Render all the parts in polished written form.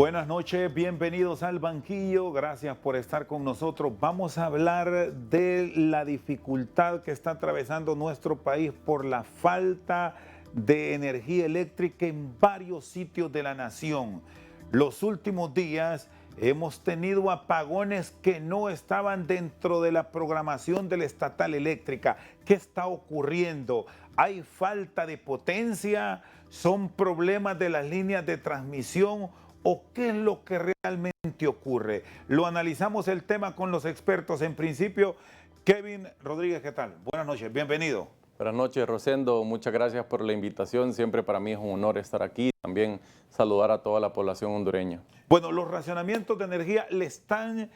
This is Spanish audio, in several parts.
Buenas noches, bienvenidos al banquillo, gracias por estar con nosotros. Vamos a hablar de la dificultad que está atravesando nuestro país por la falta de energía eléctrica en varios sitios de la nación. Los últimos días hemos tenido apagones que no estaban dentro de la programación de la estatal eléctrica. ¿Qué está ocurriendo? ¿Hay falta de potencia? ¿Son problemas de las líneas de transmisión? ¿O qué es lo que realmente ocurre? Lo analizamos el tema con los expertos. En principio, Kevin Rodríguez, ¿qué tal? Buenas noches, bienvenido. Buenas noches, Rosendo. Muchas gracias por la invitación. Siempre para mí es un honor estar aquí. También saludar a toda la población hondureña. Bueno, los racionamientos de energía le están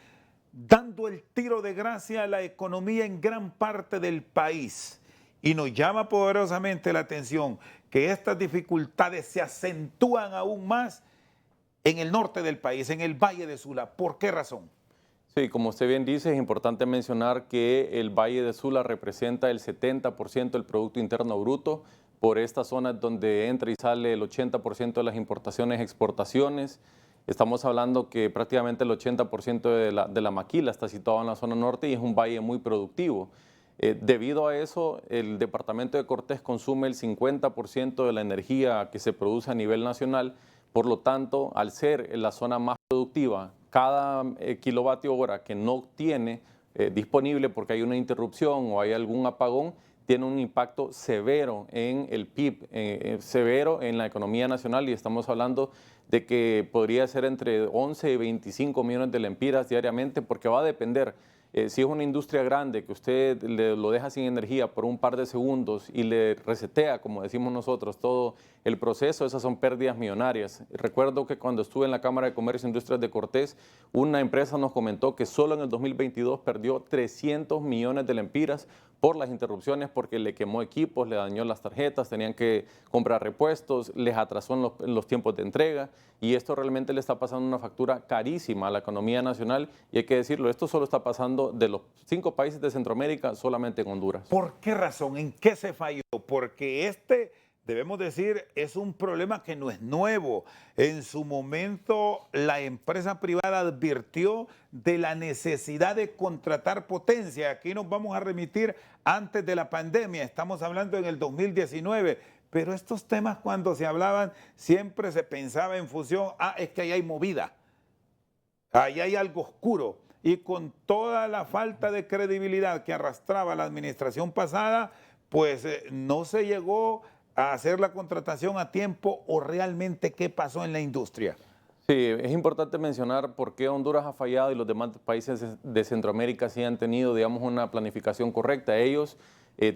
dando el tiro de gracia a la economía en gran parte del país. Y nos llama poderosamente la atención que estas dificultades se acentúan aún más en el norte del país, en el Valle de Sula. ¿Por qué razón? Sí, como usted bien dice, es importante mencionar que el Valle de Sula representa el 70% del Producto Interno Bruto. Por esta zona es donde entra y sale el 80% de las importaciones y exportaciones. Estamos hablando que prácticamente el 80% de la maquila está situado en la zona norte y es un valle muy productivo. Debido a eso, el departamento de Cortés consume el 50% de la energía que se produce a nivel nacional. Por lo tanto, al ser la zona más productiva, cada kilovatio hora que no tiene disponible porque hay una interrupción o hay algún apagón, tiene un impacto severo en el PIB, severo en la economía nacional, y estamos hablando de que podría ser entre 11 y 25 millones de lempiras diariamente, porque va a depender. Si es una industria grande que usted lo deja sin energía por un par de segundos y le resetea, como decimos nosotros, todo el proceso, esas son pérdidas millonarias. Recuerdo que cuando estuve en la Cámara de Comercio e Industrias de Cortés, una empresa nos comentó que solo en el 2022 perdió 300 millones de lempiras por las interrupciones, porque le quemó equipos, le dañó las tarjetas, tenían que comprar repuestos, les atrasó en los tiempos de entrega, y esto realmente le está pasando una factura carísima a la economía nacional, y hay que decirlo, esto solo está pasando de los 5 países de Centroamérica, solamente en Honduras. ¿Por qué razón? ¿En qué se falló? Porque debemos decir, es un problema que no es nuevo. En su momento, la empresa privada advirtió de la necesidad de contratar potencia. Aquí nos vamos a remitir antes de la pandemia, estamos hablando en el 2019. Pero estos temas, cuando se hablaban, siempre se pensaba en función, es que ahí hay movida, ahí hay algo oscuro. Y con toda la falta de credibilidad que arrastraba la administración pasada, pues no se llegó a hacer la contratación a tiempo, o realmente qué pasó en la industria. Sí, es importante mencionar por qué Honduras ha fallado y los demás países de Centroamérica sí han tenido, digamos, una planificación correcta. Ellos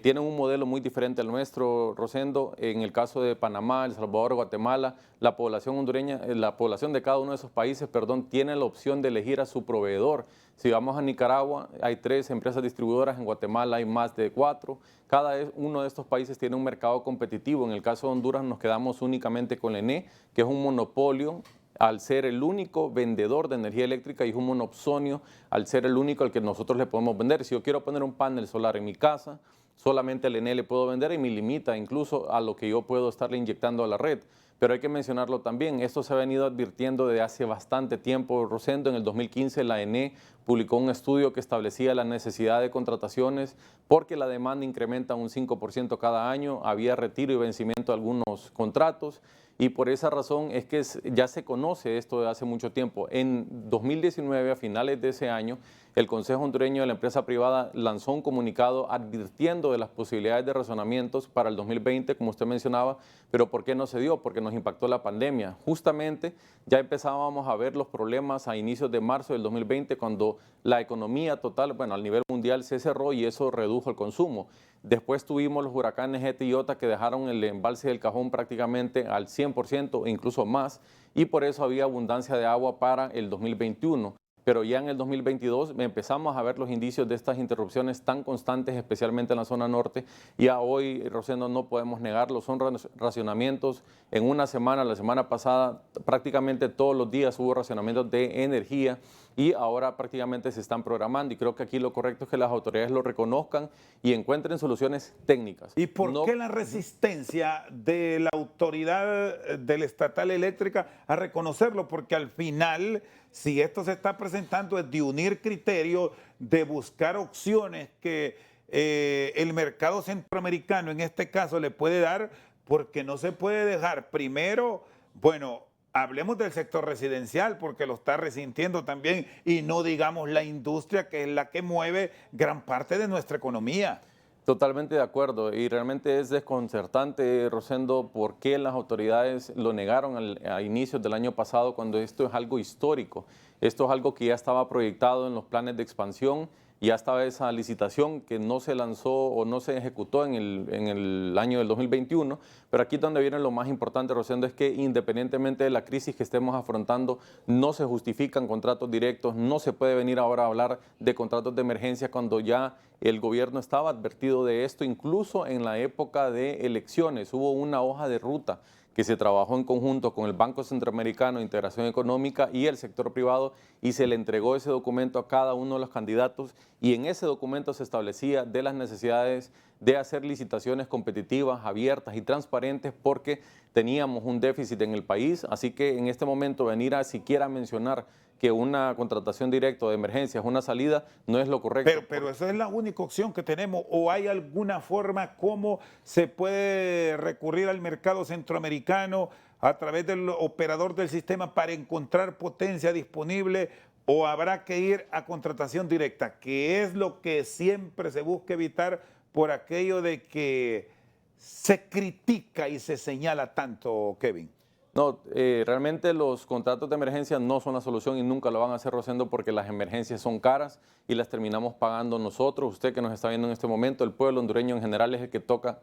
tienen un modelo muy diferente al nuestro, Rosendo. En el caso de Panamá, El Salvador, Guatemala, la población hondureña, la población de cada uno de esos países, tiene la opción de elegir a su proveedor. Si vamos a Nicaragua, hay 3 empresas distribuidoras, en Guatemala hay más de 4. Cada uno de estos países tiene un mercado competitivo. En el caso de Honduras nos quedamos únicamente con la ENE, que es un monopolio al ser el único vendedor de energía eléctrica, y es un monopsonio al ser el único al que nosotros le podemos vender. Si yo quiero poner un panel solar en mi casa, solamente el ENE le puedo vender, y me limita incluso a lo que yo puedo estarle inyectando a la red. Pero hay que mencionarlo también, esto se ha venido advirtiendo desde hace bastante tiempo, Rosendo. En el 2015 la ENE publicó un estudio que establecía la necesidad de contrataciones porque la demanda incrementa un 5% cada año, había retiro y vencimiento de algunos contratos, y por esa razón es que ya se conoce esto desde hace mucho tiempo. En 2019, a finales de ese año, el Consejo Hondureño de la Empresa Privada lanzó un comunicado advirtiendo de las posibilidades de razonamientos para el 2020, como usted mencionaba. Pero ¿por qué no se dio? Porque nos impactó la pandemia. Justamente ya empezábamos a ver los problemas a inicios de marzo del 2020, cuando la economía total, a nivel mundial, se cerró, y eso redujo el consumo. Después tuvimos los huracanes Eta y Iota, que dejaron el embalse del Cajón prácticamente al 100% e incluso más, y por eso había abundancia de agua para el 2021. pero ya en el 2022 empezamos a ver los indicios de estas interrupciones tan constantes, especialmente en la zona norte. Ya hoy, Rosendo, no podemos negarlo, son racionamientos. En una semana, la semana pasada, prácticamente todos los días hubo racionamientos de energía y ahora prácticamente se están programando. Y creo que aquí lo correcto es que las autoridades lo reconozcan y encuentren soluciones técnicas. ¿Y por qué la resistencia de la autoridad de la estatal eléctrica a reconocerlo? Porque al final, si esto se está presentando, es de unir criterios, de buscar opciones que el mercado centroamericano en este caso le puede dar, porque no se puede dejar primero, bueno, hablemos del sector residencial porque lo está resintiendo también y no digamos la industria que es la que mueve gran parte de nuestra economía. Totalmente de acuerdo y realmente es desconcertante, Rosendo, por qué las autoridades lo negaron a inicios del año pasado cuando esto es algo histórico. Esto es algo que ya estaba proyectado en los planes de expansión, ya estaba esa licitación que no se lanzó o no se ejecutó en el año del 2021, pero aquí donde viene lo más importante, Rosendo, es que independientemente de la crisis que estemos afrontando, no se justifican contratos directos, no se puede venir ahora a hablar de contratos de emergencia cuando ya el gobierno estaba advertido de esto, incluso en la época de elecciones hubo una hoja de ruta que se trabajó en conjunto con el Banco Centroamericano de Integración Económica y el sector privado y se le entregó ese documento a cada uno de los candidatos y en ese documento se establecía de las necesidades de hacer licitaciones competitivas, abiertas y transparentes porque teníamos un déficit en el país, así que en este momento venir a siquiera mencionar que una contratación directa de emergencia es una salida, no es lo correcto. Pero esa es la única opción que tenemos, o hay alguna forma como se puede recurrir al mercado centroamericano a través del operador del sistema para encontrar potencia disponible, o habrá que ir a contratación directa, que es lo que siempre se busca evitar por aquello de que se critica y se señala tanto, Kevin. No, realmente los contratos de emergencia no son la solución y nunca lo van a hacer, Rosendo, porque las emergencias son caras y las terminamos pagando nosotros. Usted que nos está viendo en este momento, el pueblo hondureño en general es el que toca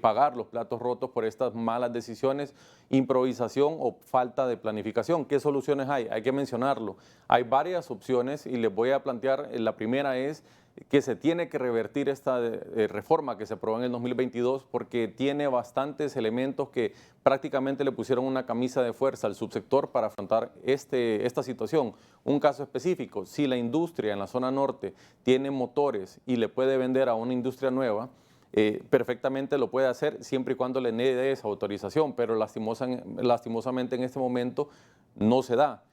pagar los platos rotos por estas malas decisiones, improvisación o falta de planificación. ¿Qué soluciones hay? Hay que mencionarlo. Hay varias opciones y les voy a plantear, la primera es que se tiene que revertir esta reforma que se aprobó en el 2022 porque tiene bastantes elementos que prácticamente le pusieron una camisa de fuerza al subsector para afrontar esta situación. Un caso específico, si la industria en la zona norte tiene motores y le puede vender a una industria nueva, perfectamente lo puede hacer siempre y cuando le dé esa autorización, pero lastimosamente en este momento no se da.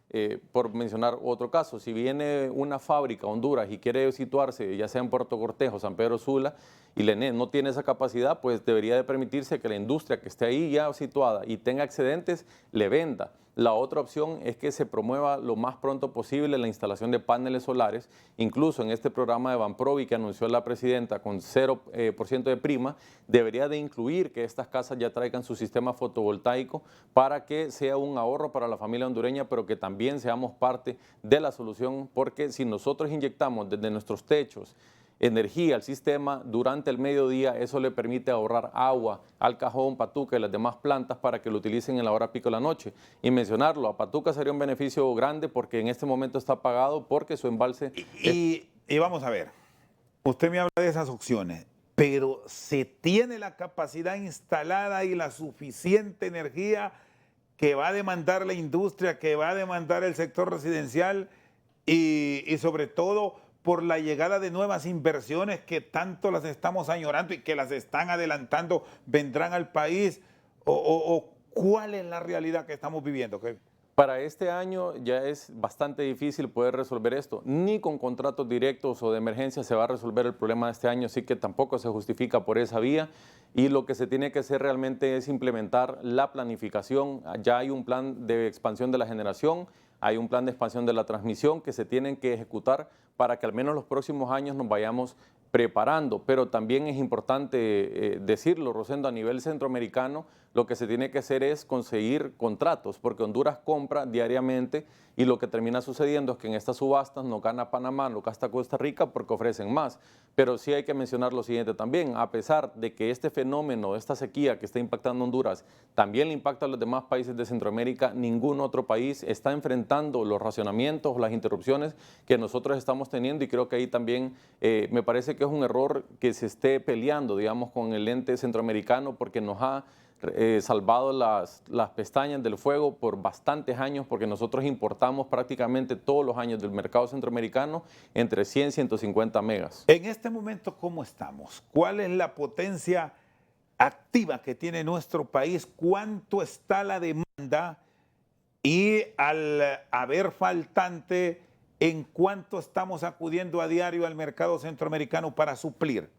Por mencionar otro caso, si viene una fábrica a Honduras y quiere situarse ya sea en Puerto Cortejo, San Pedro Sula, y la ENE no tiene esa capacidad, pues debería de permitirse que la industria que esté ahí ya situada y tenga excedentes, le venda. La otra opción es que se promueva lo más pronto posible la instalación de paneles solares, incluso en este programa de Banprovi que anunció la presidenta con 0% de prima, debería de incluir que estas casas ya traigan su sistema fotovoltaico para que sea un ahorro para la familia hondureña, pero que también seamos parte de la solución, porque si nosotros inyectamos desde nuestros techos energía al sistema durante el mediodía, eso le permite ahorrar agua al Cajón, Patuca y las demás plantas para que lo utilicen en la hora pico de la noche. Y mencionarlo, a Patuca sería un beneficio grande porque en este momento está apagado porque su embalse... Y vamos a ver, usted me habla de esas opciones, pero ¿se tiene la capacidad instalada y la suficiente energía que va a demandar la industria, que va a demandar el sector residencial y sobre todo por la llegada de nuevas inversiones que tanto las estamos añorando y que las están adelantando, vendrán al país? ¿O cuál es la realidad que estamos viviendo, Kevin? Para este año ya es bastante difícil poder resolver esto. Ni con contratos directos o de emergencia se va a resolver el problema de este año, así que tampoco se justifica por esa vía. Y lo que se tiene que hacer realmente es implementar la planificación. Ya hay un plan de expansión de la generación, hay un plan de expansión de la transmisión que se tienen que ejecutar para que al menos los próximos años nos vayamos preparando, pero también es importante decirlo, Rosendo, a nivel centroamericano, lo que se tiene que hacer es conseguir contratos, porque Honduras compra diariamente y lo que termina sucediendo es que en estas subastas no gana Panamá, no gasta Costa Rica porque ofrecen más. Pero sí hay que mencionar lo siguiente también, a pesar de que este fenómeno, esta sequía que está impactando a Honduras, también le impacta a los demás países de Centroamérica, ningún otro país está enfrentando los racionamientos, las interrupciones que nosotros estamos teniendo, y creo que ahí también me parece que es un error que se esté peleando, digamos, con el ente centroamericano, porque nos ha salvado las pestañas del fuego por bastantes años, porque nosotros importamos prácticamente todos los años del mercado centroamericano entre 100 y 150 megas. En este momento, ¿cómo estamos? ¿Cuál es la potencia activa que tiene nuestro país? ¿Cuánto está la demanda? Y al haber faltante, ¿en cuánto estamos acudiendo a diario al mercado centroamericano para suplir?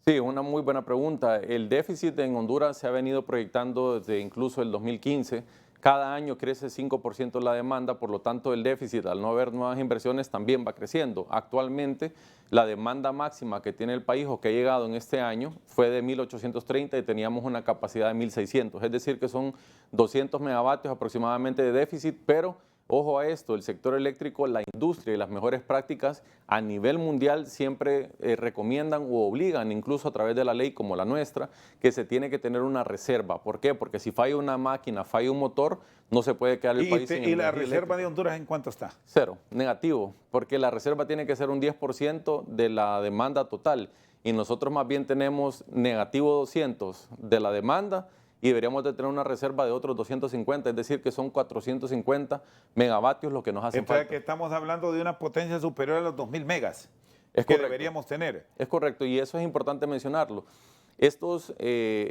Sí, una muy buena pregunta. El déficit en Honduras se ha venido proyectando desde incluso el 2015. Cada año crece 5% la demanda, por lo tanto el déficit, al no haber nuevas inversiones, también va creciendo. Actualmente la demanda máxima que tiene el país o que ha llegado en este año fue de 1.830 y teníamos una capacidad de 1.600. Es decir, que son 200 megavatios aproximadamente de déficit, pero ojo a esto, el sector eléctrico, la industria y las mejores prácticas a nivel mundial siempre recomiendan o obligan, incluso a través de la ley como la nuestra, que se tiene que tener una reserva. ¿Por qué? Porque si falla una máquina, falla un motor, no se puede quedar el país sin energía. ¿Y la reserva eléctrica de Honduras en cuánto está? Cero, negativo, porque la reserva tiene que ser un 10% de la demanda total y nosotros más bien tenemos negativo 200 de la demanda y deberíamos de tener una reserva de otros 250, es decir, que son 450 megavatios lo que nos hace falta. Que estamos hablando de una potencia superior a los 2.000 megas es que correcto. Deberíamos tener. Es correcto, y eso es importante mencionarlo. Estos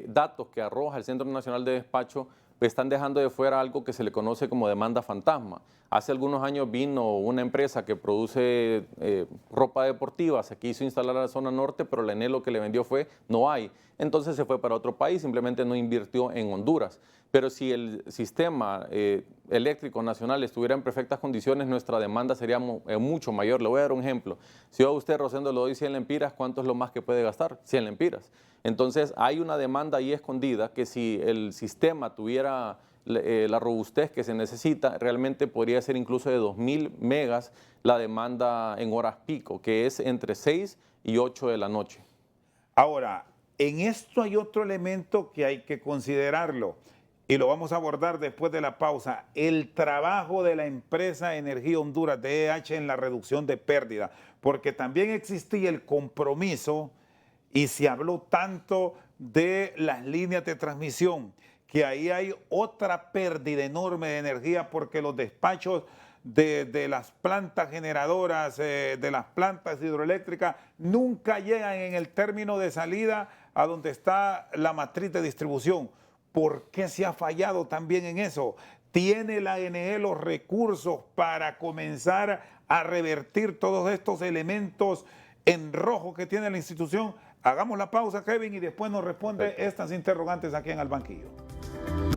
datos que arroja el Centro Nacional de Despacho están dejando de fuera algo que se le conoce como demanda fantasma. Hace algunos años vino una empresa que produce ropa deportiva, se quiso instalar a la zona norte, pero la ENE lo que le vendió fue no hay. Entonces se fue para otro país, simplemente no invirtió en Honduras. Pero si el sistema eléctrico nacional estuviera en perfectas condiciones, nuestra demanda sería mucho mayor. Le voy a dar un ejemplo. Si yo a usted, Rosendo, le doy 100 lempiras, ¿cuánto es lo más que puede gastar? 100 lempiras. Entonces hay una demanda ahí escondida que si el sistema tuviera la robustez que se necesita, realmente podría ser incluso de 2.000 megas la demanda en horas pico, que es entre 6 y 8 de la noche. Ahora, en esto hay otro elemento que hay que considerarlo y lo vamos a abordar después de la pausa. El trabajo de la empresa Energía Honduras, DEH, en la reducción de pérdida, porque también existía el compromiso y se habló tanto de las líneas de transmisión, que ahí hay otra pérdida enorme de energía porque los despachos de las plantas generadoras, de las plantas hidroeléctricas, nunca llegan en el término de salida a donde está la matriz de distribución. ¿Por qué se ha fallado también en eso? ¿Tiene la ANE los recursos para comenzar a revertir todos estos elementos en rojo que tiene la institución? Hagamos la pausa, Kevin, y después nos responde estas interrogantes aquí en Al Banquillo.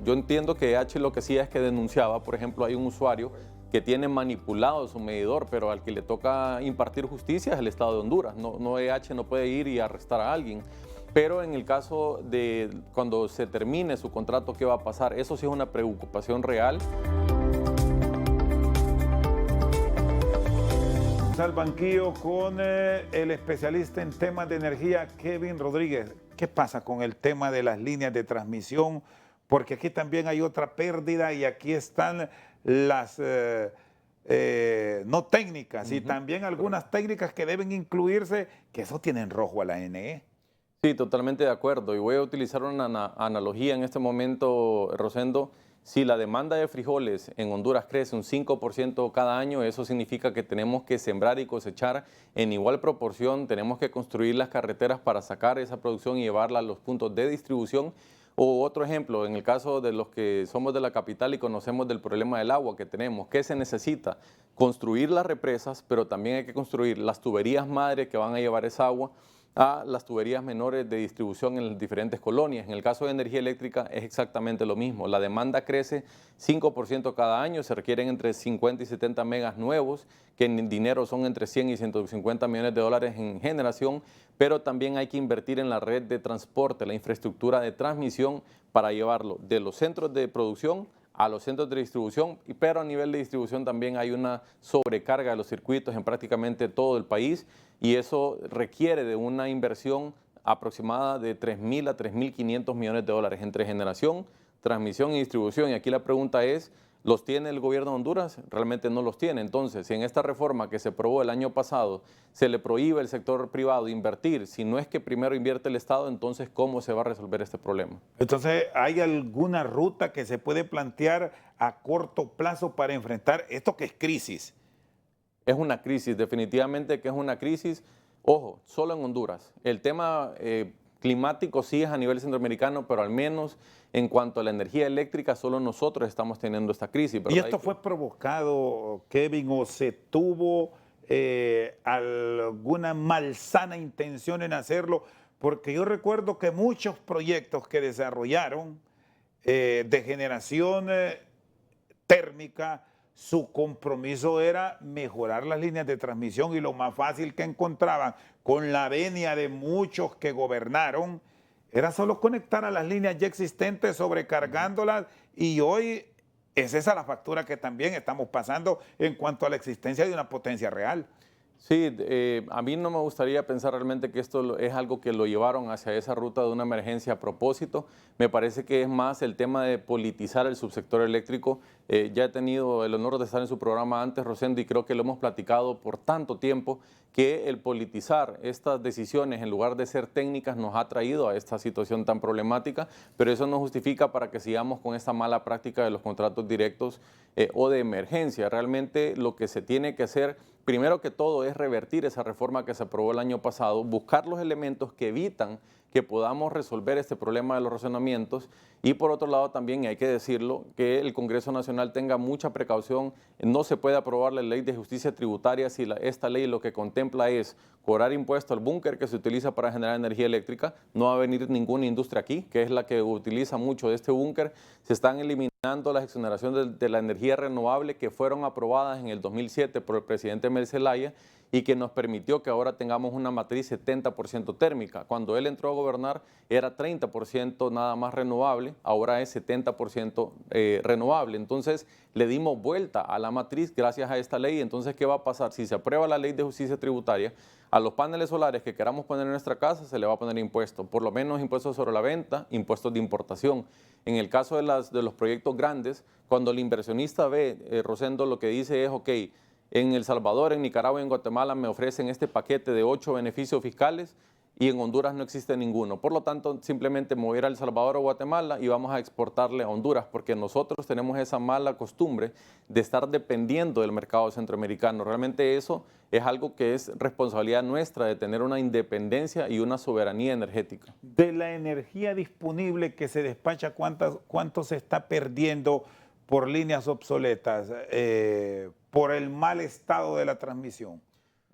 Yo entiendo que EH lo que hacía es que denunciaba, por ejemplo, hay un usuario que tiene manipulado su medidor, pero al que le toca impartir justicia es el Estado de Honduras. No EH no puede ir y arrestar a alguien. Pero en el caso de cuando se termine su contrato, ¿qué va a pasar? Eso sí es una preocupación real. Al banquillo con el especialista en temas de energía, Kevin Rodríguez. ¿Qué pasa con el tema de las líneas de transmisión? Porque aquí también hay otra pérdida y aquí están las no técnicas y también algunas técnicas que deben incluirse, que eso tiene en rojo a la ANE. Sí, totalmente de acuerdo. Y voy a utilizar una analogía en este momento, Rosendo. Si la demanda de frijoles en Honduras crece un 5% cada año, eso significa que tenemos que sembrar y cosechar en igual proporción, tenemos que construir las carreteras para sacar esa producción y llevarla a los puntos de distribución. O otro ejemplo, en el caso de los que somos de la capital y conocemos del problema del agua que tenemos, ¿qué se necesita? Construir las represas, pero también hay que construir las tuberías madre que van a llevar esa agua. a las tuberías menores de distribución en las diferentes colonias. En el caso de energía eléctrica es exactamente lo mismo. La demanda crece 5% cada año, se requieren entre 50 y 70 megas nuevos, que en dinero son entre 100 y 150 millones de dólares en generación, pero también hay que invertir en la red de transporte, la infraestructura de transmisión para llevarlo de los centros de producción a los centros de distribución, pero a nivel de distribución también hay una sobrecarga de los circuitos en prácticamente todo el país y eso requiere de una inversión aproximada de 3.000 a 3.500 millones de dólares entre generación, transmisión y distribución. Y aquí la pregunta es, ¿los tiene el gobierno de Honduras? Realmente no los tiene. Entonces, si en esta reforma que se aprobó el año pasado se le prohíbe al sector privado invertir, si no es que primero invierte el Estado, entonces ¿cómo se va a resolver este problema? Entonces, ¿hay alguna ruta que se puede plantear a corto plazo para enfrentar esto que es crisis? Es una crisis, definitivamente que es una crisis. Ojo, solo en Honduras. El tema climático sí es a nivel centroamericano, pero al menos en cuanto a la energía eléctrica, solo nosotros estamos teniendo esta crisis, ¿Y ¿verdad? esto fue provocado, Kevin, o se tuvo alguna malsana intención en hacerlo? Porque yo recuerdo que muchos proyectos que desarrollaron de generación térmica, su compromiso era mejorar las líneas de transmisión y lo más fácil que encontraban con la venia de muchos que gobernaron era solo conectar a las líneas ya existentes, sobrecargándolas, y hoy es esa la factura que también estamos pasando en cuanto a la existencia de una potencia real. Sí, a mí no me gustaría pensar realmente que esto es algo que lo llevaron hacia esa ruta de una emergencia a propósito. Me parece que es más el tema de politizar el subsector eléctrico. Ya he tenido el honor de estar en su programa antes, Rosendo, y creo que lo hemos platicado por tanto tiempo que el politizar estas decisiones en lugar de ser técnicas nos ha traído a esta situación tan problemática, pero eso no justifica para que sigamos con esta mala práctica de los contratos directos o de emergencia. Realmente lo que se tiene que hacer, primero que todo, es revertir esa reforma que se aprobó el año pasado, buscar los elementos que evitan que podamos resolver este problema de los racionamientos y por otro lado también, y hay que decirlo, que el Congreso Nacional tenga mucha precaución. No se puede aprobar la ley de justicia tributaria si esta ley lo que contempla es cobrar impuesto al búnker que se utiliza para generar energía eléctrica. No va a venir ninguna industria aquí, que es la que utiliza mucho de este búnker. Se están eliminando las exoneraciones de la energía renovable que fueron aprobadas en el 2007 por el presidente Mel Zelaya y que nos permitió que ahora tengamos una matriz 70% térmica. Cuando él entró a gobernar era 30% nada más renovable, ahora es 70% renovable. Entonces le dimos vuelta a la matriz gracias a esta ley. Entonces, ¿qué va a pasar? Si se aprueba la ley de justicia tributaria, a los paneles solares que queramos poner en nuestra casa se le va a poner impuesto, por lo menos impuestos sobre la venta, impuestos de importación. En el caso de los proyectos grandes, cuando el inversionista ve, Rosendo, lo que dice es, ok, en El Salvador, en Nicaragua y en Guatemala me ofrecen este paquete de 8 beneficios fiscales y en Honduras no existe ninguno. Por lo tanto, simplemente me voy a ir a El Salvador o Guatemala y vamos a exportarle a Honduras, porque nosotros tenemos esa mala costumbre de estar dependiendo del mercado centroamericano. Realmente eso es algo que es responsabilidad nuestra de tener una independencia y una soberanía energética. De la energía disponible que se despacha, ¿cuánto se está perdiendo por líneas obsoletas, por el mal estado de la transmisión?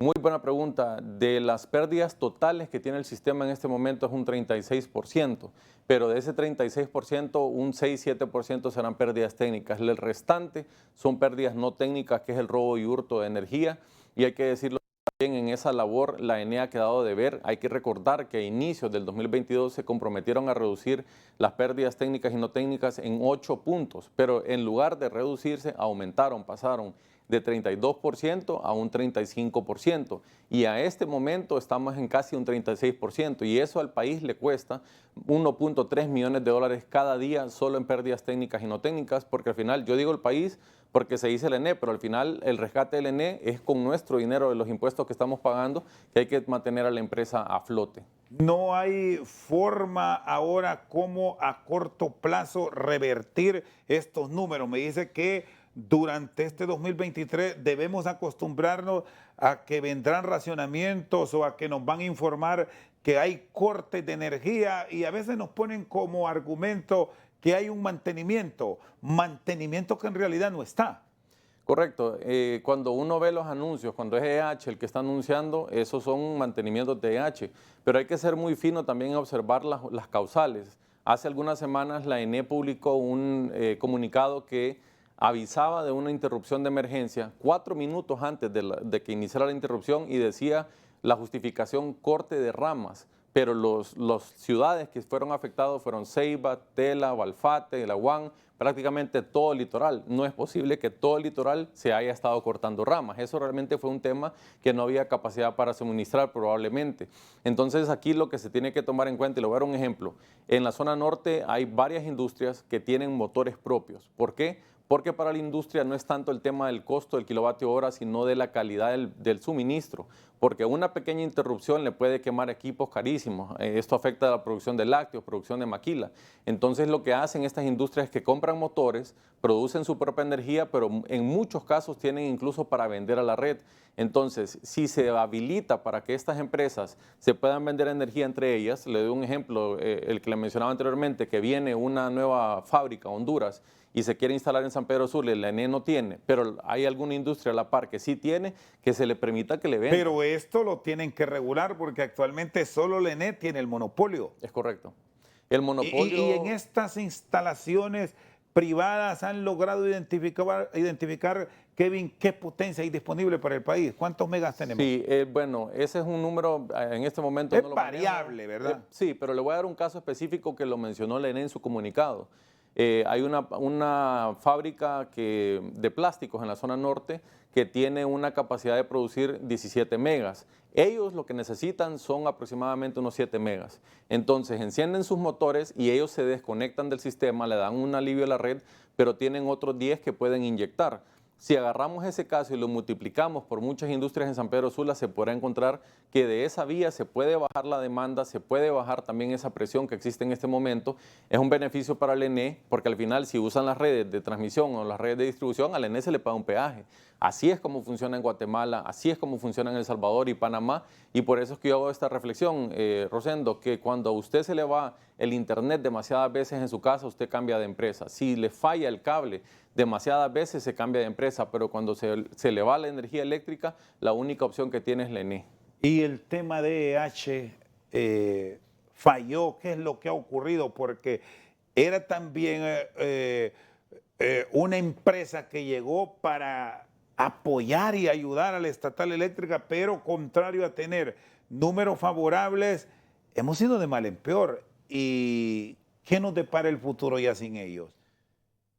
Muy buena pregunta. De las pérdidas totales que tiene el sistema en este momento es un 36%, pero de ese 36%, un 6-7% serán pérdidas técnicas. El restante son pérdidas no técnicas, que es el robo y hurto de energía, y hay que decirlo también, en esa labor la ENE ha quedado de ver. Hay que recordar que a inicios del 2022 se comprometieron a reducir las pérdidas técnicas y no técnicas en 8 puntos, pero en lugar de reducirse, aumentaron, pasaron de 32% a un 35%, y a este momento estamos en casi un 36%, y eso al país le cuesta 1.3 millones de dólares cada día solo en pérdidas técnicas y no técnicas, porque al final, yo digo el país porque se dice el ENE, pero al final el rescate del ENE es con nuestro dinero de los impuestos que estamos pagando, que hay que mantener a la empresa a flote. No hay forma ahora como a corto plazo revertir estos números. Me dice que durante este 2023 debemos acostumbrarnos a que vendrán racionamientos o a que nos van a informar que hay cortes de energía, y a veces nos ponen como argumento que hay un mantenimiento que en realidad no está. Correcto. Cuando uno ve los anuncios, cuando es EH el que está anunciando, esos son mantenimientos de EH. Pero hay que ser muy fino también en observar las causales. Hace algunas semanas la ENE publicó un comunicado que avisaba de una interrupción de emergencia 4 minutos antes de que iniciara la interrupción y decía la justificación corte de ramas. Pero los ciudades que fueron afectados fueron Ceiba, Tela, Balfate, La Guan, prácticamente todo el litoral. No es posible que todo el litoral se haya estado cortando ramas. Eso realmente fue un tema que no había capacidad para suministrar probablemente. Entonces aquí lo que se tiene que tomar en cuenta, y le voy a dar un ejemplo, en la zona norte hay varias industrias que tienen motores propios. ¿Por qué? Porque para la industria no es tanto el tema del costo del kilovatio hora, sino de la calidad del suministro. Porque una pequeña interrupción le puede quemar equipos carísimos. Esto afecta a la producción de lácteos, producción de maquila. Entonces lo que hacen estas industrias es que compran motores, producen su propia energía, pero en muchos casos tienen incluso para vender a la red. Entonces, si se habilita para que estas empresas se puedan vender energía entre ellas, le doy un ejemplo, el que le mencionaba anteriormente, que viene una nueva fábrica a Honduras y se quiere instalar en San Pedro Sula, la ENE no tiene, pero hay alguna industria a la par que sí tiene, que se le permita que le venda. Pero esto lo tienen que regular porque actualmente solo la ENE tiene el monopolio. Es correcto. El monopolio... Y en estas instalaciones privadas han logrado identificar, Kevin, qué potencia hay disponible para el país. ¿Cuántos megas tenemos? Sí, bueno, ese es un número, en este momento es no lo variable, manejo. ¿verdad? Sí, pero le voy a dar un caso específico que lo mencionó la ENE en su comunicado. Hay una fábrica de plásticos en la zona norte que tiene una capacidad de producir 17 megas. Ellos lo que necesitan son aproximadamente unos 7 megas. Entonces encienden sus motores y ellos se desconectan del sistema, le dan un alivio a la red, pero tienen otros 10 que pueden inyectar. Si agarramos ese caso y lo multiplicamos por muchas industrias en San Pedro Sula, se podrá encontrar que de esa vía se puede bajar la demanda, se puede bajar también esa presión que existe en este momento. Es un beneficio para el ENE, porque al final si usan las redes de transmisión o las redes de distribución, al ENE se le paga un peaje. Así es como funciona en Guatemala, así es como funciona en El Salvador y Panamá, y por eso es que yo hago esta reflexión, Rosendo, que cuando a usted se le va el internet demasiadas veces en su casa, usted cambia de empresa. Si le falla el cable demasiadas veces, se cambia de empresa, pero cuando se le va la energía eléctrica, la única opción que tiene es la ENE. Y el tema de EH falló, ¿qué es lo que ha ocurrido? Porque era también una empresa que llegó para apoyar y ayudar a la estatal eléctrica, pero contrario a tener números favorables, hemos ido de mal en peor. ¿Y qué nos depara el futuro ya sin ellos?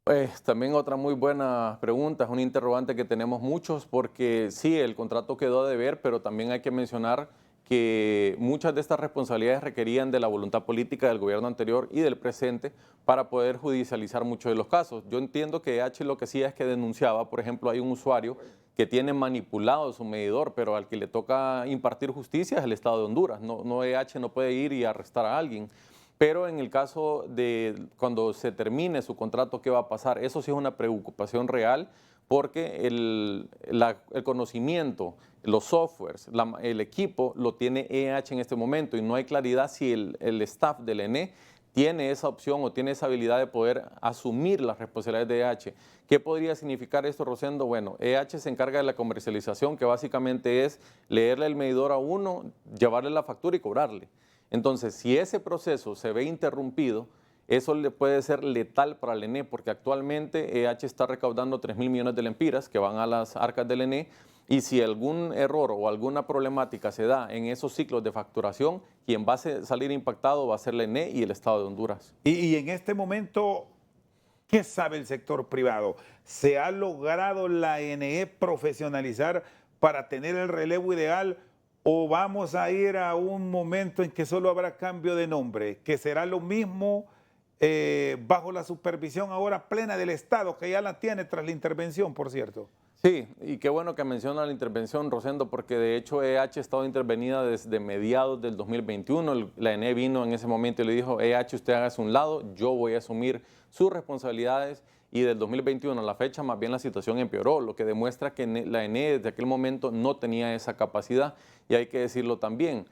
Pues también otra muy buena pregunta, es un interrogante que tenemos muchos porque sí, el contrato quedó a deber, pero también hay que mencionar que muchas de estas responsabilidades requerían de la voluntad política del gobierno anterior y del presente para poder judicializar muchos de los casos. Yo entiendo que EH lo que hacía es que denunciaba, por ejemplo, hay un usuario que tiene manipulado su medidor, pero al que le toca impartir justicia es el Estado de Honduras, no EH no puede ir y arrestar a alguien. Pero en el caso de cuando se termine su contrato, ¿qué va a pasar? Eso sí es una preocupación real porque el conocimiento, los softwares, el equipo lo tiene EH en este momento y no hay claridad si el staff del ENE tiene esa opción o tiene esa habilidad de poder asumir las responsabilidades de EH. ¿Qué podría significar esto, Rosendo? Bueno, EH se encarga de la comercialización, que básicamente es leerle el medidor a uno, llevarle la factura y cobrarle. Entonces, si ese proceso se ve interrumpido, eso le puede ser letal para el ENE, porque actualmente EH está recaudando 3.000 millones de lempiras que van a las arcas del ENE, y si algún error o alguna problemática se da en esos ciclos de facturación, quien va a salir impactado va a ser el ENE y el Estado de Honduras. Y en este momento, ¿qué sabe el sector privado? ¿Se ha logrado la ENE profesionalizar para tener el relevo ideal? ¿O vamos a ir a un momento en que solo habrá cambio de nombre, que será lo mismo bajo la supervisión ahora plena del Estado, que ya la tiene tras la intervención, por cierto? Sí, y qué bueno que menciona la intervención, Rosendo, porque de hecho EH ha estado intervenida desde mediados del 2021. La ENE vino en ese momento y le dijo, EH, usted hágase un lado, yo voy a asumir sus responsabilidades. Y del 2021 a la fecha, más bien la situación empeoró, lo que demuestra que la ENE desde aquel momento no tenía esa capacidad. Y hay que decirlo también,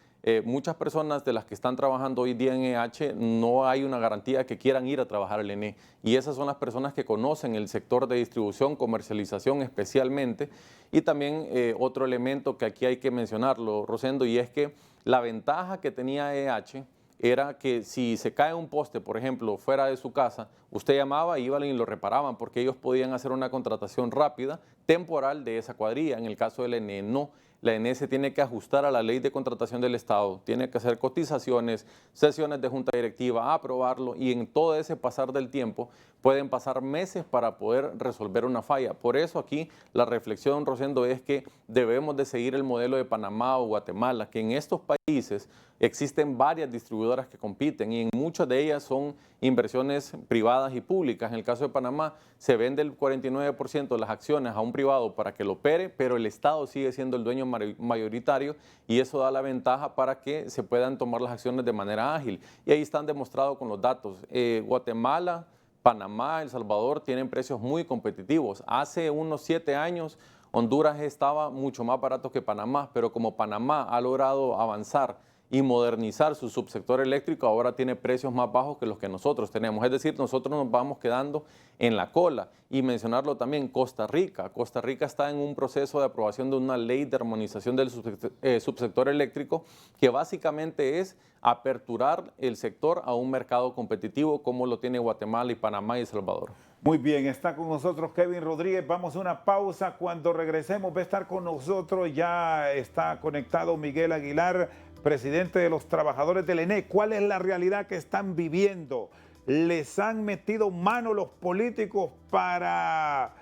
muchas personas de las que están trabajando hoy día en EH no hay una garantía que quieran ir a trabajar al ENE. Y esas son las personas que conocen el sector de distribución, comercialización especialmente. Y también otro elemento que aquí hay que mencionarlo, Rosendo, y es que la ventaja que tenía EH era que si se cae un poste, por ejemplo, fuera de su casa, usted llamaba, iban y lo reparaban porque ellos podían hacer una contratación rápida, temporal de esa cuadrilla. En el caso del ENE, no. La ENE se tiene que ajustar a la ley de contratación del Estado, tiene que hacer cotizaciones, sesiones de junta directiva, aprobarlo, y en todo ese pasar del tiempo pueden pasar meses para poder resolver una falla. Por eso aquí la reflexión, Rosendo, es que debemos de seguir el modelo de Panamá o Guatemala, que en estos países existen varias distribuidoras que compiten y en muchas de ellas son inversiones privadas y públicas. En el caso de Panamá se vende el 49% de las acciones a un privado para que lo opere, pero el Estado sigue siendo el dueño mayoritario y eso da la ventaja para que se puedan tomar las acciones de manera ágil. Y ahí están demostrados con los datos. Guatemala, Panamá, El Salvador tienen precios muy competitivos. Hace unos 7 años Honduras estaba mucho más barato que Panamá, pero como Panamá ha logrado avanzar y modernizar su subsector eléctrico, ahora tiene precios más bajos que los que nosotros tenemos. Es decir, nosotros nos vamos quedando en la cola. Y mencionarlo también, Costa Rica. Costa Rica está en un proceso de aprobación de una ley de armonización del subsector eléctrico que básicamente es aperturar el sector a un mercado competitivo como lo tiene Guatemala y Panamá y El Salvador. Muy bien, está con nosotros Kevin Rodríguez. Vamos a una pausa. Cuando regresemos va a estar con nosotros, ya está conectado Miguel Aguilar, presidente de los trabajadores del ENE. ¿Cuál es la realidad que están viviendo? ¿Les han metido mano los políticos para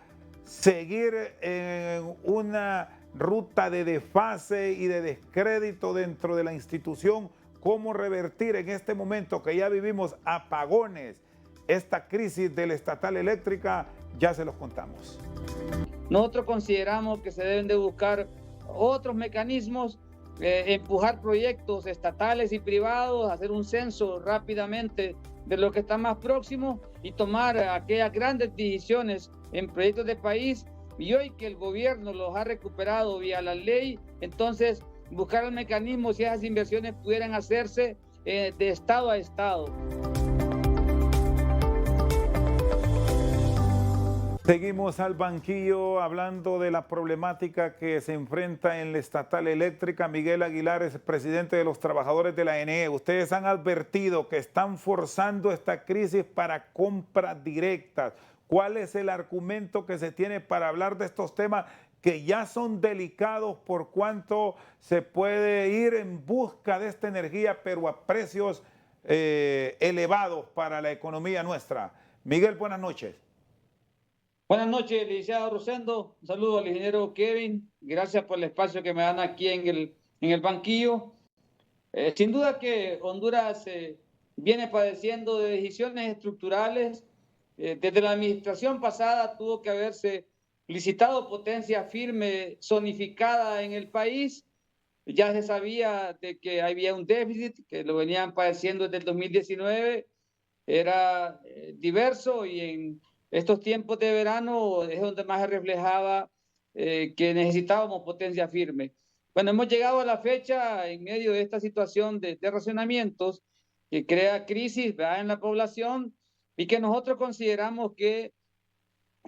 seguir en una ruta de desfase y de descrédito dentro de la institución? ¿Cómo revertir en este momento que ya vivimos apagones esta crisis de la estatal eléctrica? Ya se los contamos. Nosotros consideramos que se deben de buscar otros mecanismos, empujar proyectos estatales y privados, hacer un censo rápidamente de lo que está más próximo y tomar aquellas grandes decisiones en proyectos de país. Y hoy que el gobierno los ha recuperado vía la ley, entonces buscar el mecanismo si esas inversiones pudieran hacerse de estado a estado. Seguimos al banquillo hablando de la problemática que se enfrenta en la estatal eléctrica. Miguel Aguilar es presidente de los trabajadores de la ENE. Ustedes han advertido que están forzando esta crisis para compras directas. ¿Cuál es el argumento que se tiene para hablar de estos temas que ya son delicados por cuanto se puede ir en busca de esta energía, pero a precios elevados para la economía nuestra? Miguel, buenas noches. Buenas noches, licenciado Rosendo. Un saludo al ingeniero Kevin. Gracias por el espacio que me dan aquí en el banquillo. Sin duda que Honduras viene padeciendo de decisiones estructurales. Desde la administración pasada tuvo que haberse licitado potencia firme zonificada en el país. Ya se sabía de que había un déficit, que lo venían padeciendo desde el 2019. Era diverso y en estos tiempos de verano es donde más se reflejaba que necesitábamos potencia firme. Bueno, hemos llegado a la fecha en medio de esta situación de racionamientos que crea crisis, ¿verdad?, en la población y que nosotros consideramos que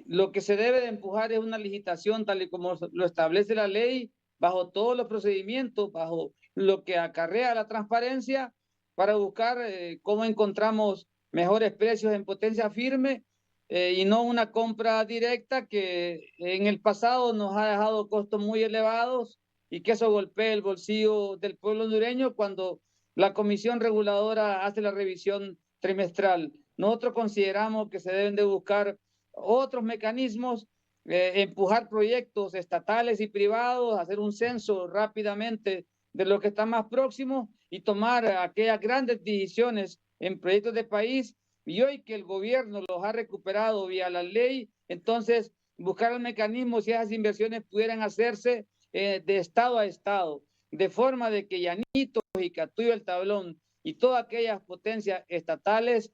lo que se debe de empujar es una licitación tal y como lo establece la ley, bajo todos los procedimientos, bajo lo que acarrea la transparencia, para buscar cómo encontramos mejores precios en potencia firme y no una compra directa que en el pasado nos ha dejado costos muy elevados y que eso golpea el bolsillo del pueblo hondureño cuando la Comisión Reguladora hace la revisión trimestral. Nosotros consideramos que se deben de buscar otros mecanismos, empujar proyectos estatales y privados, hacer un censo rápidamente de lo que está más próximo y tomar aquellas grandes decisiones en proyectos de país. Y hoy que el gobierno los ha recuperado vía la ley, entonces buscar el mecanismo si esas inversiones pudieran hacerse de estado a estado, de forma de que Llanitos y Catuyo el Tablón y todas aquellas potencias estatales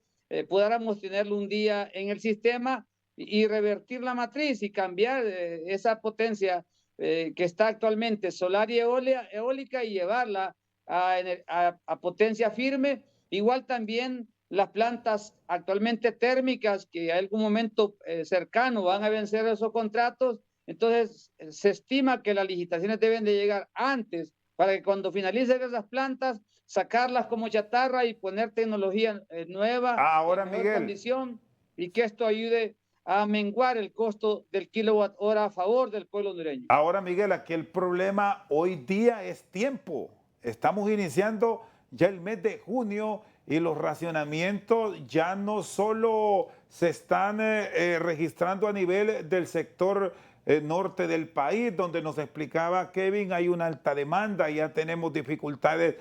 pudiéramos tenerlo un día en el sistema y revertir la matriz y cambiar esa potencia que está actualmente solar y eólica y llevarla a potencia firme. Igual también las plantas actualmente térmicas que a algún momento cercano van a vencer esos contratos. Entonces se estima que las licitaciones deben de llegar antes para que cuando finalicen esas plantas, sacarlas como chatarra y poner tecnología nueva, Ahora, en mejor Miguel, condición, y que esto ayude a menguar el costo del kilowatt hora a favor del pueblo hondureño. Ahora, Miguel, aquí el problema hoy día es tiempo. Estamos iniciando ya el mes de junio y los racionamientos ya no solo se están registrando a nivel del sector norte del país, donde nos explicaba Kevin, hay una alta demanda, ya tenemos dificultades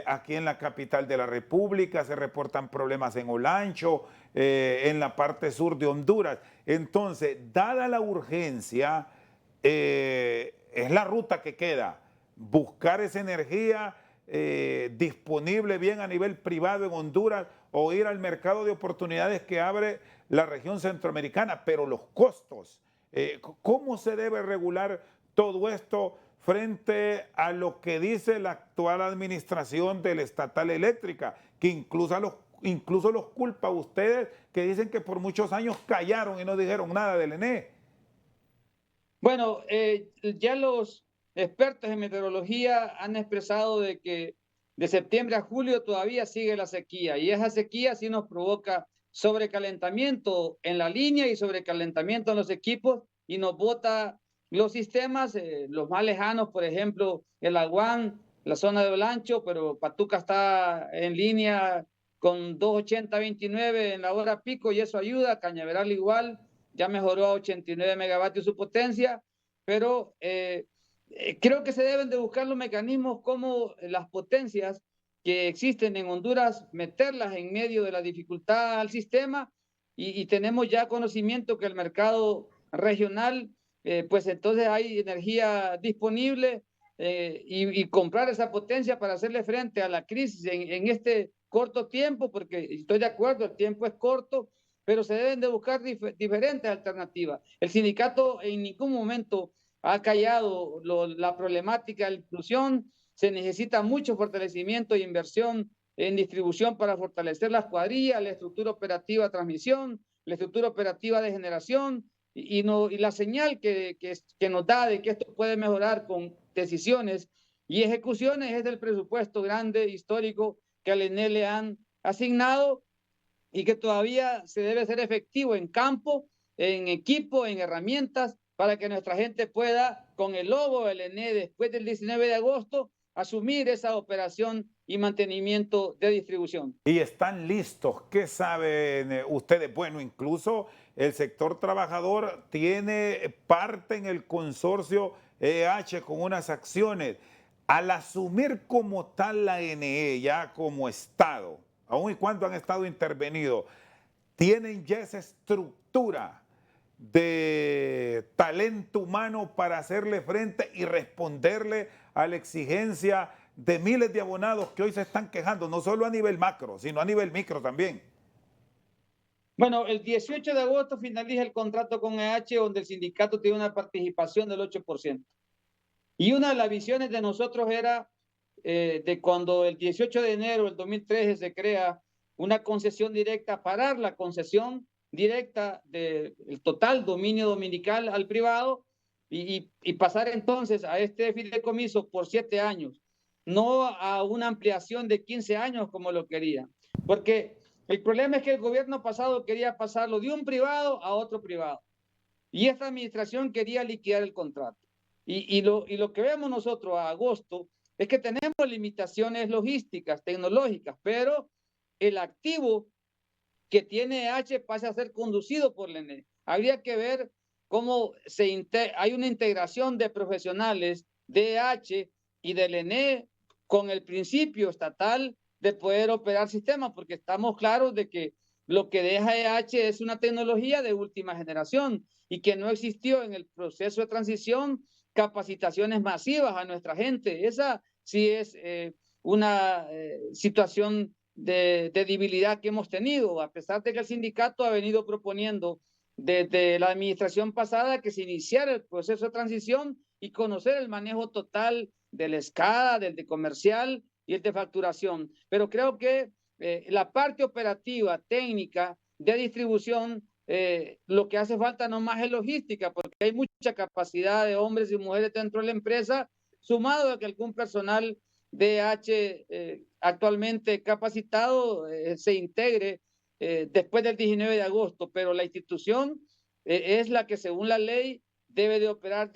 aquí en la capital de la República, se reportan problemas en Olancho, en la parte sur de Honduras. Entonces, dada la urgencia, es la ruta que queda, buscar esa energía disponible bien a nivel privado en Honduras o ir al mercado de oportunidades que abre la región centroamericana, pero los costos, ¿cómo se debe regular todo esto frente a lo que dice la actual administración de la estatal eléctrica, que incluso los culpa a ustedes, que dicen que por muchos años callaron y no dijeron nada del ENE? Bueno, ya los expertos en meteorología han expresado de que de septiembre a julio todavía sigue la sequía y esa sequía sí nos provoca sobrecalentamiento en la línea y sobrecalentamiento en los equipos y nos bota los sistemas, los más lejanos, por ejemplo, el Aguán, la zona de Olancho, pero Patuca está en línea con 280-29 en la hora pico y eso ayuda, Cañaveral igual, ya mejoró a 89 megavatios su potencia, pero creo que se deben de buscar los mecanismos como las potencias que existen en Honduras, meterlas en medio de la dificultad al sistema y tenemos ya conocimiento que el mercado regional, pues entonces hay energía disponible y comprar esa potencia para hacerle frente a la crisis en este corto tiempo, porque estoy de acuerdo, el tiempo es corto, pero se deben de buscar diferentes alternativas. El sindicato en ningún momento ha callado la problemática de la inclusión, se necesita mucho fortalecimiento e inversión en distribución para fortalecer las cuadrillas, la estructura operativa de transmisión, la estructura operativa de generación y la señal que nos da de que esto puede mejorar con decisiones y ejecuciones es del presupuesto grande, histórico, que al ENE le han asignado y que todavía se debe ser efectivo en campo, en equipo, en herramientas, para que nuestra gente pueda, con el logo del ENE después del 19 de agosto, asumir esa operación y mantenimiento de distribución. Y están listos. ¿Qué saben ustedes? Bueno, incluso el sector trabajador tiene parte en el consorcio EH con unas acciones. Al asumir como tal la NE, ya como Estado, aun y cuando han estado intervenidos, tienen ya esa estructura de talento humano para hacerle frente y responderle a la exigencia de miles de abonados que hoy se están quejando, no solo a nivel macro, sino a nivel micro también. Bueno, el 18 de agosto finaliza el contrato con EH, donde el sindicato tiene una participación del 8%. Y una de las visiones de nosotros era de cuando el 18 de enero del 2013 se crea una concesión directa, parar la concesión directa del total dominio dominical al privado y pasar entonces a este fideicomiso por 7 años, no a una ampliación de 15 años como lo quería. Porque el problema es que el gobierno pasado quería pasarlo de un privado a otro privado. Y esta administración quería liquidar el contrato. Y lo que vemos nosotros a agosto es que tenemos limitaciones logísticas, tecnológicas, pero el activo que tiene H pasa a ser conducido por la ENE. Habría que ver cómo hay una integración de profesionales de H y del ENE con el principio estatal de poder operar sistemas, porque estamos claros de que lo que deja EH es una tecnología de última generación y que no existió en el proceso de transición capacitaciones masivas a nuestra gente. Esa sí es una situación de debilidad que hemos tenido, a pesar de que el sindicato ha venido proponiendo desde la administración pasada que se iniciara el proceso de transición y conocer el manejo total del SCADA, del de comercial y el de facturación. Pero creo que la parte operativa, técnica, de distribución, lo que hace falta no más es logística, porque hay mucha capacidad de hombres y mujeres dentro de la empresa, sumado a que algún personal DH actualmente capacitado se integre después del 19 de agosto, pero la institución es la que según la ley debe de operar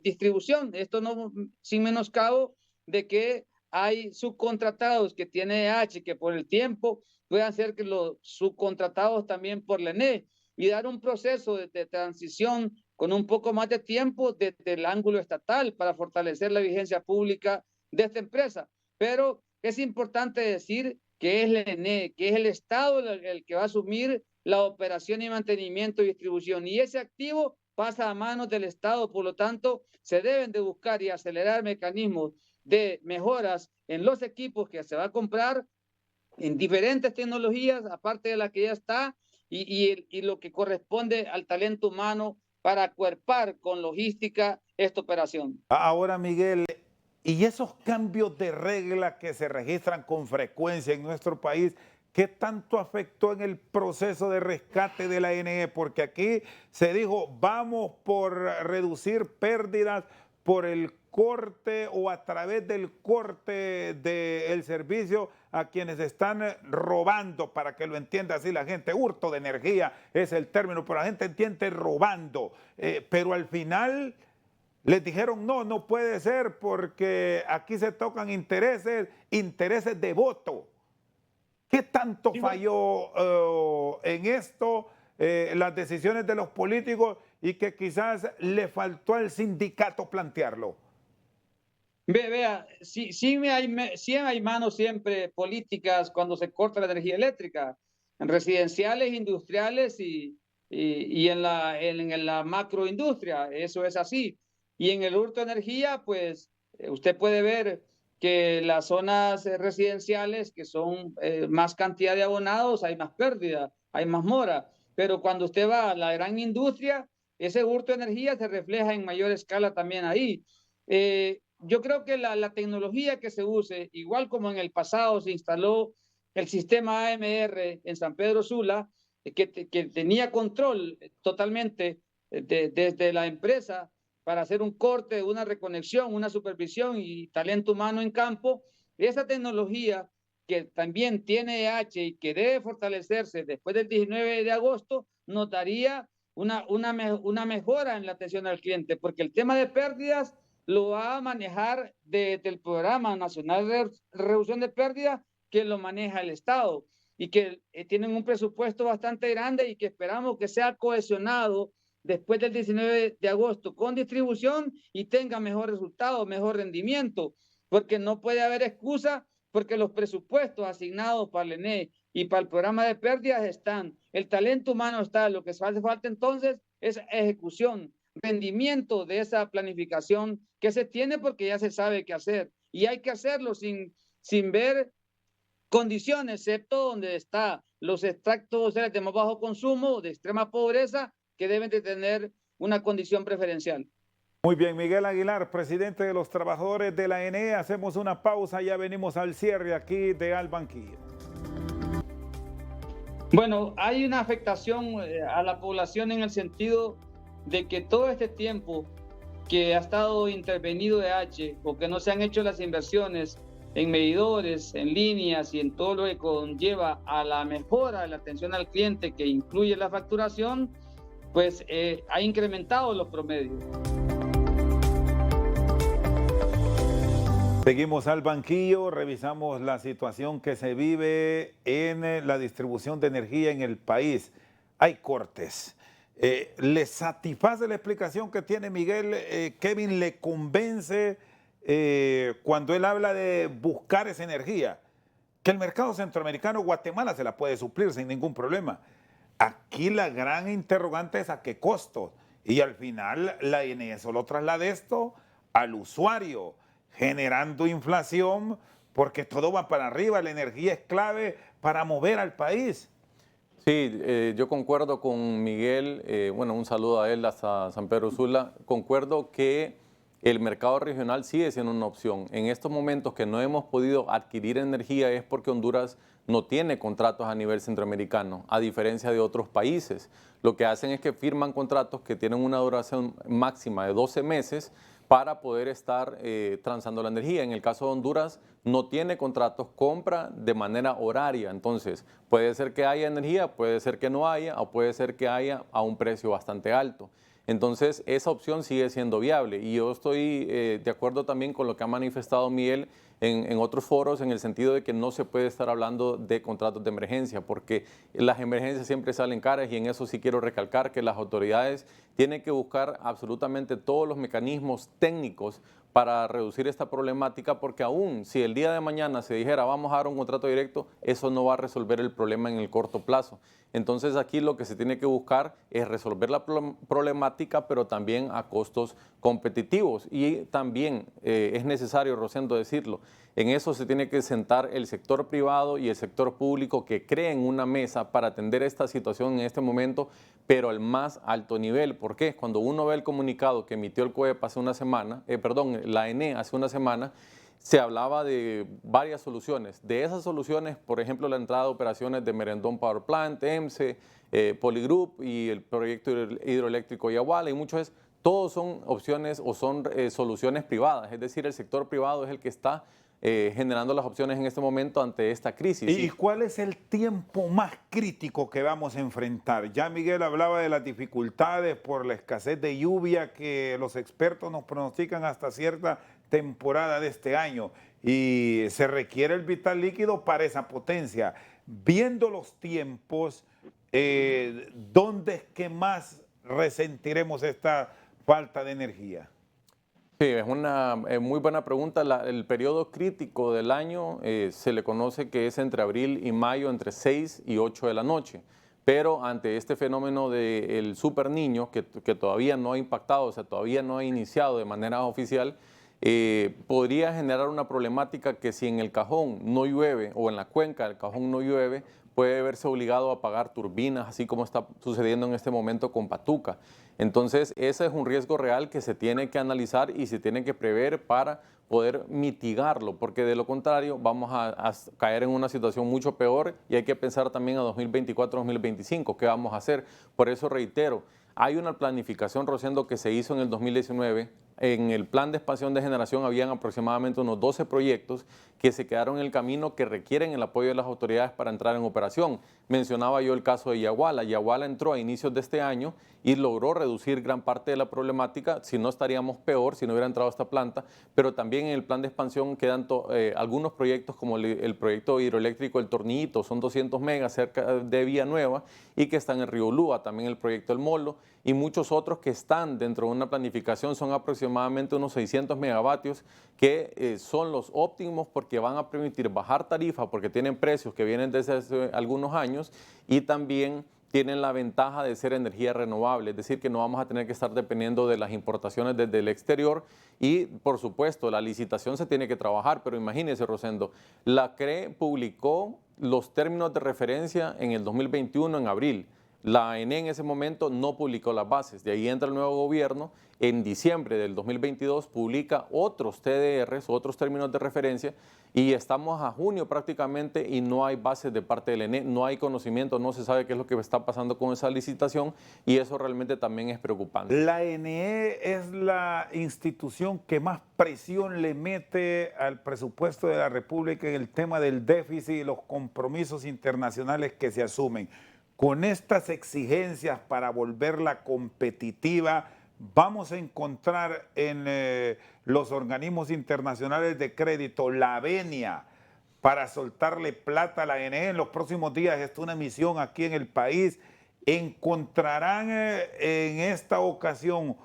distribución. Esto no sin menoscabo de que hay subcontratados que tiene EH que por el tiempo puedan ser que los subcontratados también por la ENE y dar un proceso de transición con un poco más de tiempo desde el ángulo estatal para fortalecer la vigencia pública de esta empresa. Pero es importante decir que es la ENE, que es el Estado el que va a asumir la operación y mantenimiento y distribución. Y ese activo pasa a manos del Estado, por lo tanto, se deben de buscar y acelerar mecanismos de mejoras en los equipos que se va a comprar en diferentes tecnologías, aparte de la que ya está, y lo que corresponde al talento humano para acuerpar con logística esta operación. Ahora, Miguel, y esos cambios de regla que se registran con frecuencia en nuestro país, ¿qué tanto afectó en el proceso de rescate de la ENE? Porque aquí se dijo, vamos por reducir pérdidas por el corte o a través del corte del servicio a quienes están robando, para que lo entienda así la gente. Hurto de energía es el término, pero la gente entiende robando. Pero al final les dijeron, no, no puede ser porque aquí se tocan intereses de voto. ¿Qué tanto falló en esto las decisiones de los políticos y que quizás le faltó al sindicato plantearlo? Vea, sí hay manos siempre políticas cuando se corta la energía eléctrica, en residenciales, industriales y en la macroindustria, eso es así. Y en el hurto de energía, pues usted puede ver que las zonas residenciales, que son más cantidad de abonados, hay más pérdida, hay más mora. Pero cuando usted va a la gran industria, ese hurto de energía se refleja en mayor escala también ahí. Yo creo que la tecnología que se use, igual como en el pasado se instaló el sistema AMR en San Pedro Sula, que tenía control totalmente desde la empresa para hacer un corte, una reconexión, una supervisión y talento humano en campo, esa tecnología que también tiene EH y que debe fortalecerse después del 19 de agosto, nos daría una mejora en la atención al cliente, porque el tema de pérdidas lo va a manejar desde el Programa Nacional de Reducción de Pérdidas, que lo maneja el Estado y que tienen un presupuesto bastante grande y que esperamos que sea cohesionado después del 19 de agosto con distribución y tenga mejor resultado, mejor rendimiento, porque no puede haber excusa porque los presupuestos asignados para el ENE y para el programa de pérdidas están, el talento humano está, lo que hace falta entonces es ejecución, rendimiento de esa planificación que se tiene porque ya se sabe qué hacer y hay que hacerlo sin ver condiciones, excepto donde está los extractos de más bajo consumo, de extrema pobreza, que deben de tener una condición preferencial. Muy bien, Miguel Aguilar, presidente de los trabajadores de la ENE. Hacemos una pausa, ya venimos al cierre aquí de Al Banquillo. Bueno, hay una afectación a la población en el sentido de que todo este tiempo que ha estado intervenido EH o que no se han hecho las inversiones en medidores, en líneas y en todo lo que conlleva a la mejora de la atención al cliente que incluye la facturación, pues ha incrementado los promedios. Seguimos al banquillo, revisamos la situación que se vive en la distribución de energía en el país. Hay cortes. ¿Le satisface la explicación que tiene Miguel? ¿Kevin le convence cuando él habla de buscar esa energía? Que el mercado centroamericano, Guatemala, se la puede suplir sin ningún problema. Aquí la gran interrogante es a qué costo. Y al final la ENE solo traslada esto al usuario, generando inflación, porque todo va para arriba, la energía es clave para mover al país. Sí, yo concuerdo con Miguel, bueno, un saludo a él hasta San Pedro Sula. Concuerdo que el mercado regional sigue siendo una opción. En estos momentos que no hemos podido adquirir energía es porque Honduras no tiene contratos a nivel centroamericano, a diferencia de otros países. Lo que hacen es que firman contratos que tienen una duración máxima de 12 meses para poder estar transando la energía. En el caso de Honduras no tiene contratos, compra de manera horaria. Entonces puede ser que haya energía, puede ser que no haya o puede ser que haya a un precio bastante alto. Entonces, esa opción sigue siendo viable y yo estoy de acuerdo también con lo que ha manifestado Miguel en otros foros, en el sentido de que no se puede estar hablando de contratos de emergencia, porque las emergencias siempre salen caras y en eso sí quiero recalcar que las autoridades tienen que buscar absolutamente todos los mecanismos técnicos para reducir esta problemática, porque aún si el día de mañana se dijera vamos a dar un contrato directo, eso no va a resolver el problema en el corto plazo. Entonces aquí lo que se tiene que buscar es resolver la problemática, pero también a costos competitivos. Y también es necesario, Rosendo, decirlo, en eso se tiene que sentar el sector privado y el sector público que creen una mesa para atender esta situación en este momento, pero al más alto nivel. ¿Por qué? Cuando uno ve el comunicado que emitió el COEP hace una semana, la ENE hace una semana, se hablaba de varias soluciones. De esas soluciones, por ejemplo, la entrada de operaciones de Merendón Power Plant, EMSE, Polygroup y el proyecto hidroeléctrico Yaguala y muchos, todos son opciones o son soluciones privadas. Es decir, el sector privado es el que está generando las opciones en este momento ante esta crisis. ¿Y cuál es el tiempo más crítico que vamos a enfrentar? Ya Miguel hablaba de las dificultades por la escasez de lluvia que los expertos nos pronostican hasta cierta temporada de este año y se requiere el vital líquido para esa potencia. Viendo los tiempos, ¿dónde es que más resentiremos esta falta de energía? Sí, es una muy buena pregunta. El periodo crítico del año se le conoce que es entre abril y mayo, entre 6 y 8 de la noche. Pero ante este fenómeno del Super Niño, que todavía no ha impactado, o sea, todavía no ha iniciado de manera oficial, podría generar una problemática que si en el Cajón no llueve o en la cuenca del Cajón no llueve, puede verse obligado a apagar turbinas, así como está sucediendo en este momento con Patuca. Entonces, ese es un riesgo real que se tiene que analizar y se tiene que prever para poder mitigarlo, porque de lo contrario vamos a caer en una situación mucho peor y hay que pensar también a 2024-2025, ¿qué vamos a hacer? Por eso reitero, hay una planificación, Rosendo, que se hizo en el 2019. En el plan de expansión de generación habían aproximadamente unos 12 proyectos que se quedaron en el camino que requieren el apoyo de las autoridades para entrar en operación. Mencionaba yo el caso de Yaguala. Yaguala entró a inicios de este año y logró reducir gran parte de la problemática, si no estaríamos peor si no hubiera entrado esta planta, pero también en el plan de expansión quedan algunos proyectos como el proyecto hidroeléctrico El Tornillito, son 200 megas cerca de Villanueva y que están en Río Lúa, también el proyecto El Molo y muchos otros que están dentro de una planificación, son aproximadamente unos 600 megavatios que son los óptimos porque van a permitir bajar tarifa porque tienen precios que vienen desde hace algunos años y también tienen la ventaja de ser energía renovable, es decir, que no vamos a tener que estar dependiendo de las importaciones desde el exterior y, por supuesto, la licitación se tiene que trabajar, pero imagínese, Rosendo, la CRE publicó los términos de referencia en el 2021, en abril. La ENE en ese momento no publicó las bases, de ahí entra el nuevo gobierno, en diciembre del 2022 publica otros TDRs, otros términos de referencia, y estamos a junio prácticamente y no hay bases de parte del ENE, no hay conocimiento, no se sabe qué es lo que está pasando con esa licitación y eso realmente también es preocupante. La ENE es la institución que más presión le mete al presupuesto de la República en el tema del déficit y los compromisos internacionales que se asumen. Con estas exigencias para volverla competitiva, vamos a encontrar en los organismos internacionales de crédito la venia para soltarle plata a la ENE. En los próximos días está una misión aquí en el país. ¿Encontrarán en esta ocasión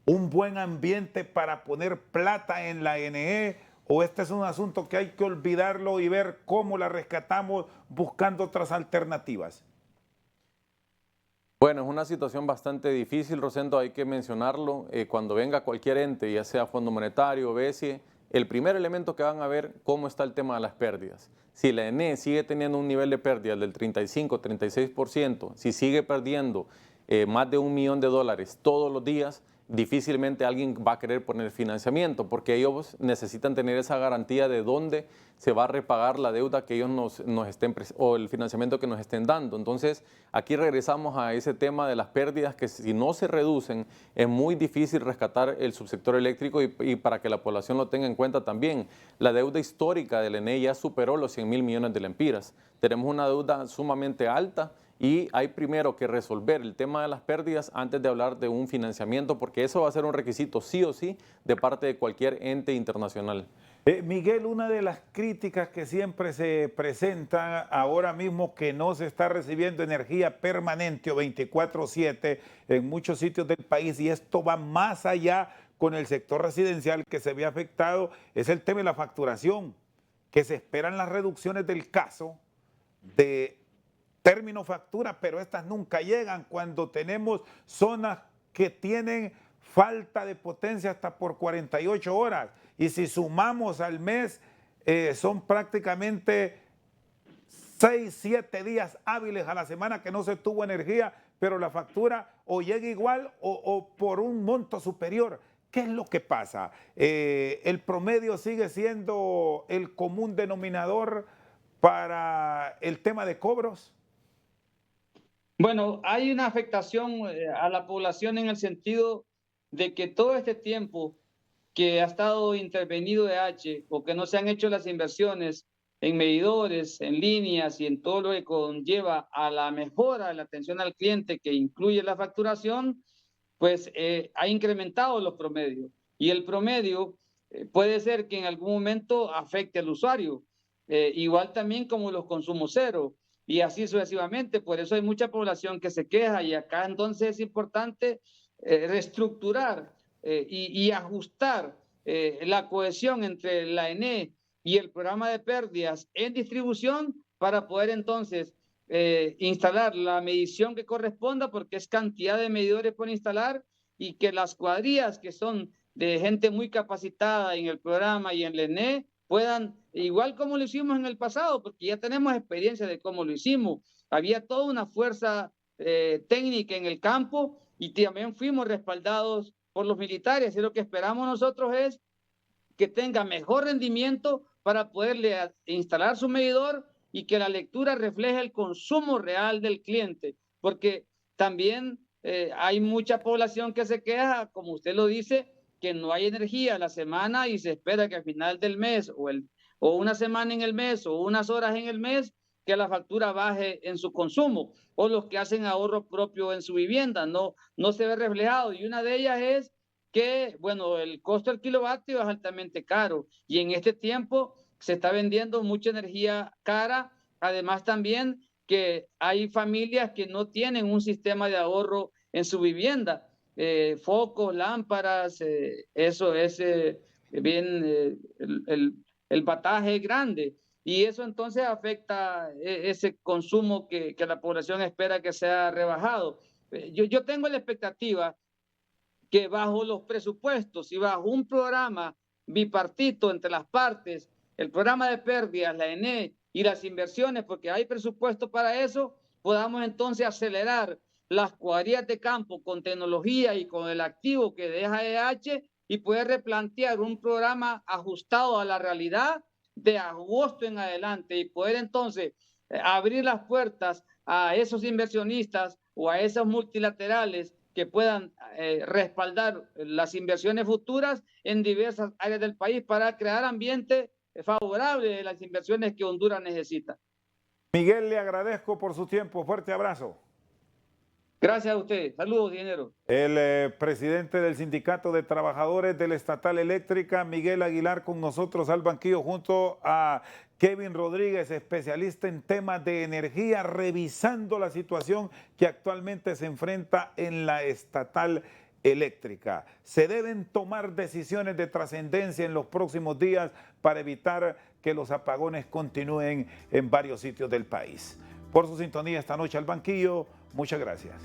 un buen ambiente para poner plata en la ENE? ¿O este es un asunto que hay que olvidarlo y ver cómo la rescatamos buscando otras alternativas? Bueno, es una situación bastante difícil, Rosendo, hay que mencionarlo. Cuando venga cualquier ente, ya sea Fondo Monetario, BESIE, el primer elemento que van a ver cómo está el tema de las pérdidas. Si la ENE sigue teniendo un nivel de pérdidas del 35-36%, si sigue perdiendo más de $1 millón todos los días, difícilmente alguien va a querer poner financiamiento, porque ellos necesitan tener esa garantía de dónde se va a repagar la deuda que ellos nos estén, o el financiamiento que nos estén dando. Entonces, aquí regresamos a ese tema de las pérdidas, que si no se reducen, es muy difícil rescatar el subsector eléctrico, y para que la población lo tenga en cuenta también, la deuda histórica del ENE ya superó los 100.000 millones de lempiras. Tenemos una deuda sumamente alta, y hay primero que resolver el tema de las pérdidas antes de hablar de un financiamiento, porque eso va a ser un requisito sí o sí de parte de cualquier ente internacional. Miguel, una de las críticas que siempre se presentan ahora mismo, que no se está recibiendo energía permanente o 24/7 en muchos sitios del país, y esto va más allá con el sector residencial que se ve afectado, es el tema de la facturación, que se esperan las reducciones del caso de término factura, pero estas nunca llegan cuando tenemos zonas que tienen falta de potencia hasta por 48 horas. Y si sumamos al mes, son prácticamente 6, 7 días hábiles a la semana que no se tuvo energía, pero la factura o llega igual o por un monto superior. ¿Qué es lo que pasa? ¿El promedio sigue siendo el común denominador para el tema de cobros? Bueno, hay una afectación a la población en el sentido de que todo este tiempo que ha estado intervenido EH o que no se han hecho las inversiones en medidores, en líneas y en todo lo que conlleva a la mejora de la atención al cliente, que incluye la facturación, pues ha incrementado los promedios. Y el promedio puede ser que en algún momento afecte al usuario, igual también como los consumos cero, y así sucesivamente. Por eso hay mucha población que se queja, y acá entonces es importante reestructurar y ajustar la cohesión entre la ENE y el programa de pérdidas en distribución para poder entonces instalar la medición que corresponda, porque es cantidad de medidores por instalar, y que las cuadrillas que son de gente muy capacitada en el programa y en la ENE puedan, igual como lo hicimos en el pasado, porque ya tenemos experiencia de cómo lo hicimos. Había toda una fuerza técnica en el campo y también fuimos respaldados por los militares, y lo que esperamos nosotros es que tenga mejor rendimiento para poderle instalar su medidor y que la lectura refleje el consumo real del cliente, porque también hay mucha población que se queja, como usted lo dice, que no hay energía a la semana y se espera que al final del mes o una semana en el mes o unas horas en el mes que la factura baje en su consumo, o los que hacen ahorro propio en su vivienda, no se ve reflejado, y una de ellas es que, bueno, el costo del kilovatio es altamente caro, y en este tiempo se está vendiendo mucha energía cara. Además también que hay familias que no tienen un sistema de ahorro en su vivienda, focos, lámparas, eso es bien, el bataje grande, y eso entonces afecta ese consumo que la población espera que sea rebajado. Yo tengo la expectativa que bajo los presupuestos y bajo un programa bipartito entre las partes, el programa de pérdidas, la ENE y las inversiones, porque hay presupuesto para eso, podamos entonces acelerar las cuadrillas de campo con tecnología y con el activo que deja EH, y poder replantear un programa ajustado a la realidad de agosto en adelante, y poder entonces abrir las puertas a esos inversionistas o a esos multilaterales que puedan respaldar las inversiones futuras en diversas áreas del país para crear ambiente favorable de las inversiones que Honduras necesita. Miguel, le agradezco por su tiempo. Fuerte abrazo. Gracias a usted. Saludos, ingeniero. El presidente del Sindicato de Trabajadores de la Estatal Eléctrica, Miguel Aguilar, con nosotros al banquillo, junto a Kevin Rodríguez, especialista en temas de energía, revisando la situación que actualmente se enfrenta en la Estatal Eléctrica. Se deben tomar decisiones de trascendencia en los próximos días para evitar que los apagones continúen en varios sitios del país. Por su sintonía esta noche al banquillo, muchas gracias.